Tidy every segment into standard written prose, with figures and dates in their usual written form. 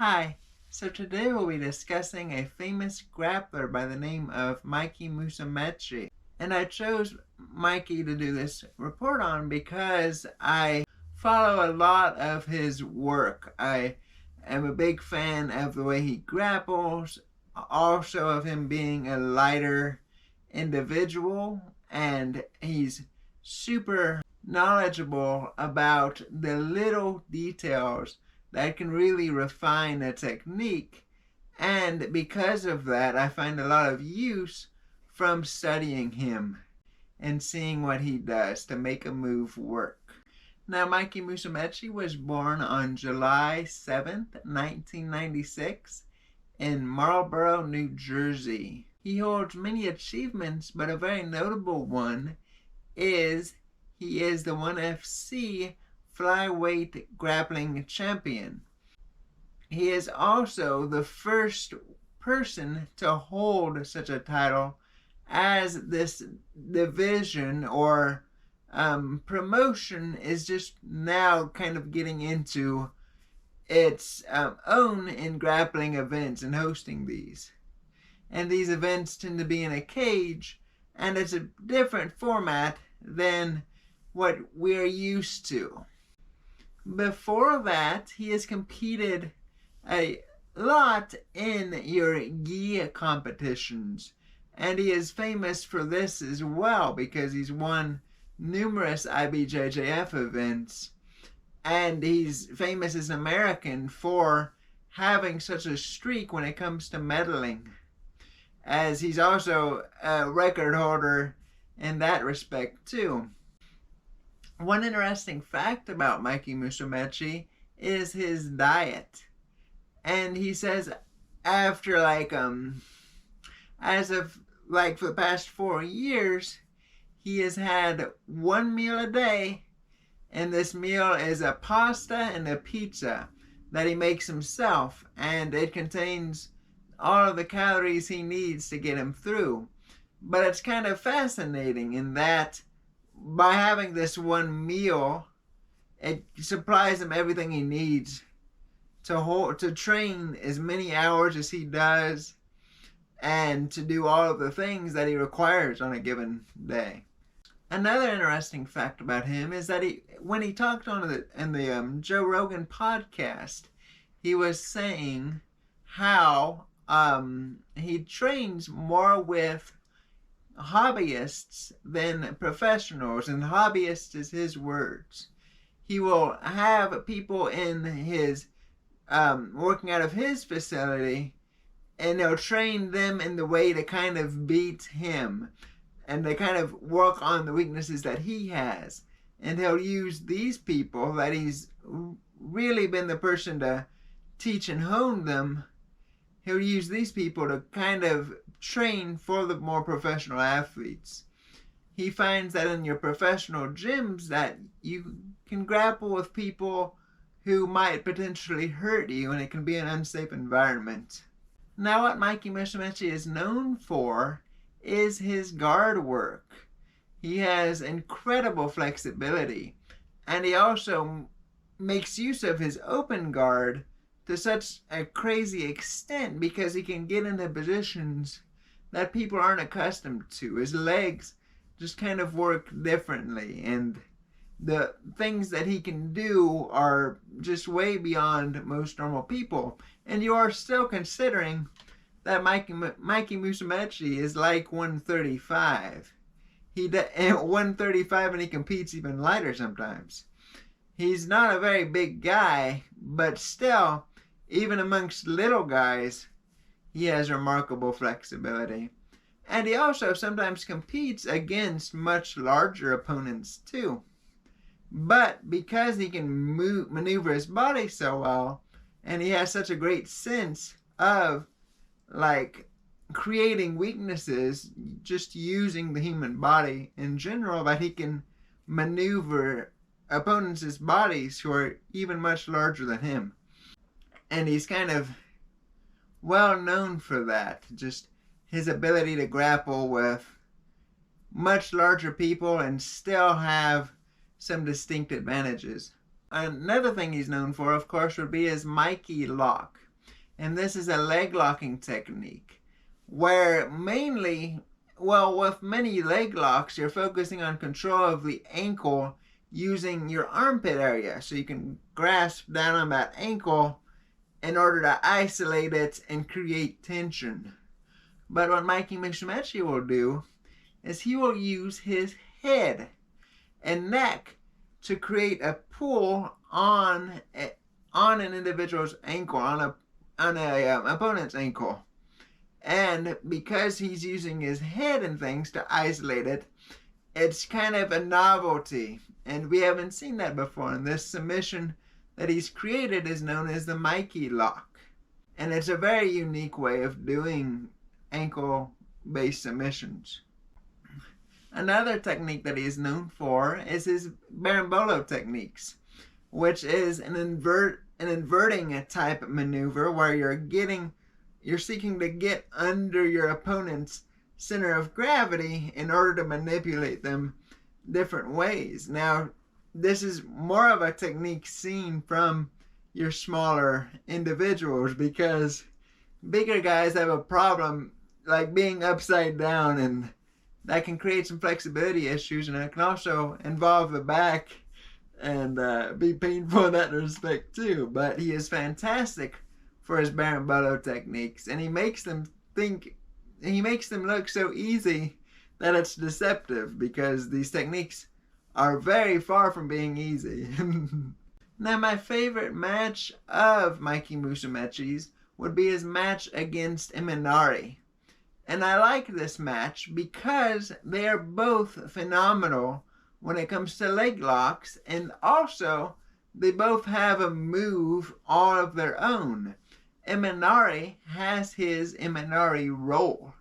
Hi, so today we'll be discussing a famous grappler by the name of Mikey Musumeci. And I chose Mikey to do this report on because I follow a lot of his work. I am a big fan of the way he grapples, also of him being a lighter individual, and he's super knowledgeable about the little details that can really refine a technique, and because of that I find a lot of use from studying him and seeing what he does to make a move work. Now, Mikey Musumeci was born on July 7th, 1996 in Marlborough, New Jersey. He holds many achievements, but a very notable one is he is the 1FC flyweight grappling champion. He is also the first person to hold such a title, as this division or promotion is just now kind of getting into its own in grappling events and hosting these. And these events tend to be in a cage, and it's a different format than what we're used to. Before that, he has competed a lot in your gi competitions, and he is famous for this as well because he's won numerous IBJJF events, and he's famous as an American for having such a streak when it comes to medaling, as he's also a record holder in that respect too. One interesting fact about Mikey Musumeci is his diet. And he says after as of for the past 4 years, he has had one meal a day, and this meal is a pasta and a pizza that he makes himself, and it contains all of the calories he needs to get him through. But it's kind of fascinating in that by having this one meal, it supplies him everything he needs to train as many hours as he does and to do all of the things that he requires on a given day. Another interesting fact about him is that when he talked in the Joe Rogan podcast, he was saying how he trains more with hobbyists than professionals, and hobbyists is his words. He will have people in his working out of his facility, and they'll train them in the way to kind of beat him and they kind of work on the weaknesses that he has, and he'll use these people that he's really been the person to teach and hone them. He'll use these people to kind of train for the more professional athletes. He finds that in your professional gyms that you can grapple with people who might potentially hurt you, and it can be an unsafe environment. Now, what Mikey Musumeci is known for is his guard work. He has incredible flexibility, and he also makes use of his open guard to such a crazy extent because he can get into positions that people aren't accustomed to. His legs just kind of work differently, and the things that he can do are just way beyond most normal people. And you are still considering that Mikey Musumeci is like 135. 135, and he competes even lighter sometimes. He's not a very big guy, but still, even amongst little guys, he has remarkable flexibility. And he also sometimes competes against much larger opponents too. But because he can maneuver his body so well, and he has such a great sense of creating weaknesses, just using the human body in general, that he can maneuver opponents' bodies who are even much larger than him. And he's kind of well known for that, just his ability to grapple with much larger people and still have some distinct advantages. Another thing he's known for, of course, would be his Mikey lock. And this is a leg locking technique where mainly, well, with many leg locks, you're focusing on control of the ankle using your armpit area. So you can grasp down on that ankle in order to isolate it and create tension. But what Mikey Musumeci will do is he will use his head and neck to create a pull on an individual's ankle, on a opponent's ankle. And because he's using his head and things to isolate it, it's kind of a novelty. And we haven't seen that before. And this submission that he's created is known as the Mikey lock. And it's a very unique way of doing ankle-based submissions. Another technique that he is known for is his berimbolo techniques, which is an inverting type maneuver where you're seeking to get under your opponent's center of gravity in order to manipulate them different ways. Now, this is more of a technique seen from your smaller individuals because bigger guys have a problem like being upside down, and that can create some flexibility issues, and it can also involve the back and be painful in that respect too. But he is fantastic for his berimbolo techniques, and he makes them look so easy that it's deceptive because these techniques are very far from being easy. Now, my favorite match of Mikey Musumeci's would be his match against Imanari. And I like this match because they are both phenomenal when it comes to leg locks, and also they both have a move all of their own. Imanari has his Imanari roll,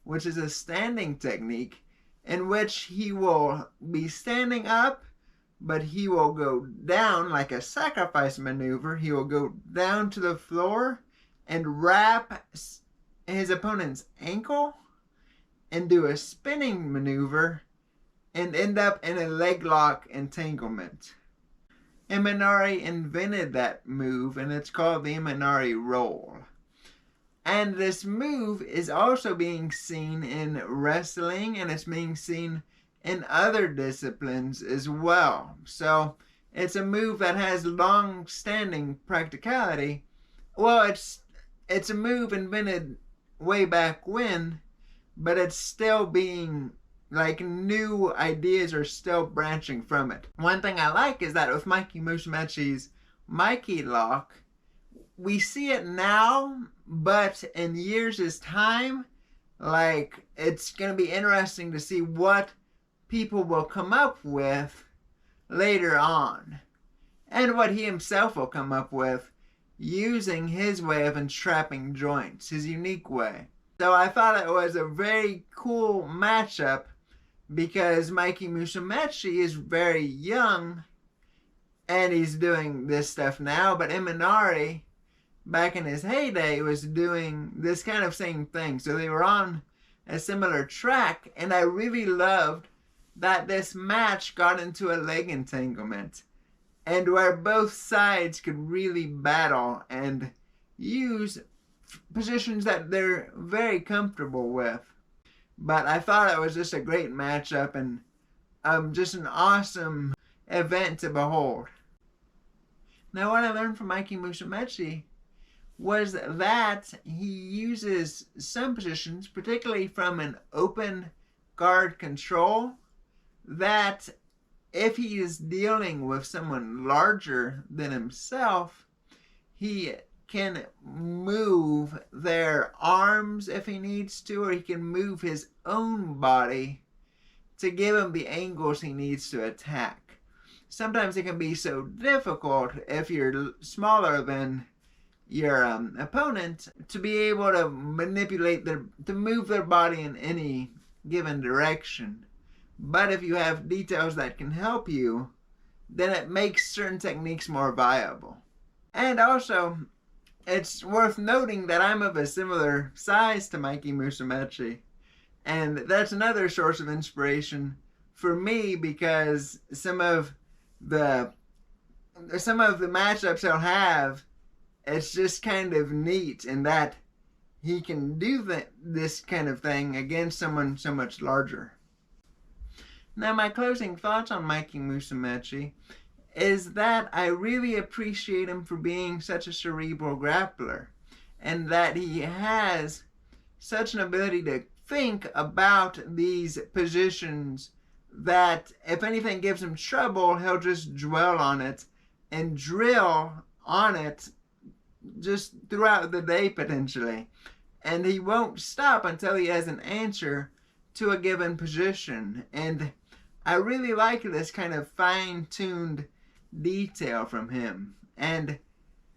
which is a standing technique in which he will be standing up, but he will go down like a sacrifice maneuver. He will go down to the floor and wrap his opponent's ankle and do a spinning maneuver and end up in a leg lock entanglement. Imanari invented that move, and it's called the Imanari roll. And this move is also being seen in wrestling, and it's being seen in other disciplines as well. So it's a move that has long-standing practicality. Well, it's a move invented way back when, but it's still being, like, new ideas are still branching from it. One thing I like is that with Mikey Musumeci's Mikey lock, we see it now, but in years' time, like, it's going to be interesting to see what people will come up with later on, and what he himself will come up with using his way of entrapping joints, his unique way. So I thought it was a very cool matchup because Mikey Musumeci is very young and he's doing this stuff now, but Imanari, back in his heyday, was doing this kind of same thing. So they were on a similar track, and I really loved that this match got into a leg entanglement, and where both sides could really battle and use positions that they're very comfortable with. But I thought it was just a great matchup and just an awesome event to behold. Now, what I learned from Mikey Musumeci was that he uses some positions, particularly from an open guard control, that if he is dealing with someone larger than himself, he can move their arms if he needs to, or he can move his own body to give him the angles he needs to attack. Sometimes it can be so difficult if you're smaller than your opponent to be able to to move their body in any given direction. But if you have details that can help you, then it makes certain techniques more viable. And also, it's worth noting that I'm of a similar size to Mikey Musumeci, and that's another source of inspiration for me because some of the matchups he'll have it's just kind of neat in that he can do this kind of thing against someone so much larger. Now, my closing thoughts on Mikey Musumeci is that I really appreciate him for being such a cerebral grappler, and that he has such an ability to think about these positions that if anything gives him trouble, he'll just dwell on it and drill on it just throughout the day potentially. And he won't stop until he has an answer to a given position. And I really like this kind of fine-tuned detail from him. And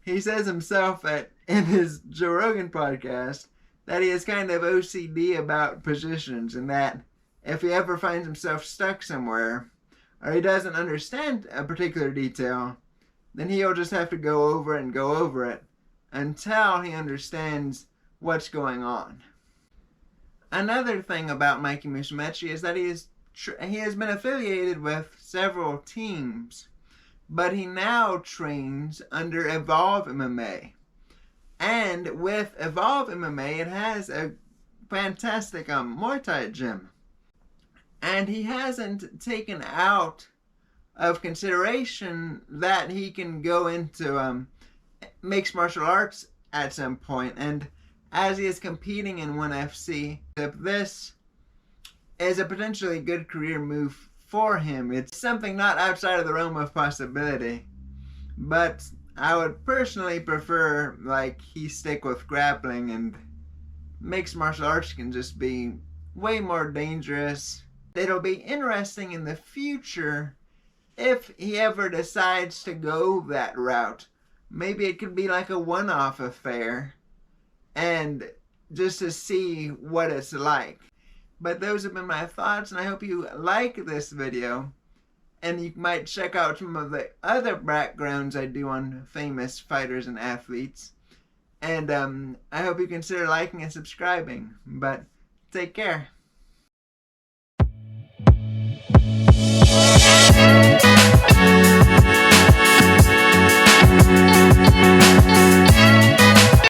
he says himself in his Joe Rogan podcast that he is kind of OCD about positions, and that if he ever finds himself stuck somewhere or he doesn't understand a particular detail, then he'll just have to go over it and go over it until he understands what's going on. Another thing about Mikey Musumeci is that he has been affiliated with several teams, but he now trains under Evolve MMA. And with Evolve MMA, it has a fantastic Muay Thai gym. And he hasn't taken out of consideration that he can go into mixed martial arts at some point. And as he is competing in 1FC, this is a potentially good career move for him. It's something not outside of the realm of possibility. But I would personally prefer he stick with grappling, and mixed martial arts can just be way more dangerous. It'll be interesting in the future if he ever decides to go that route. Maybe it could be like a one-off affair, and just to see what it's like. But those have been my thoughts, and I hope you like this video. And you might check out some of the other backgrounds I do on famous fighters and athletes. And I hope you consider liking and subscribing. But take care.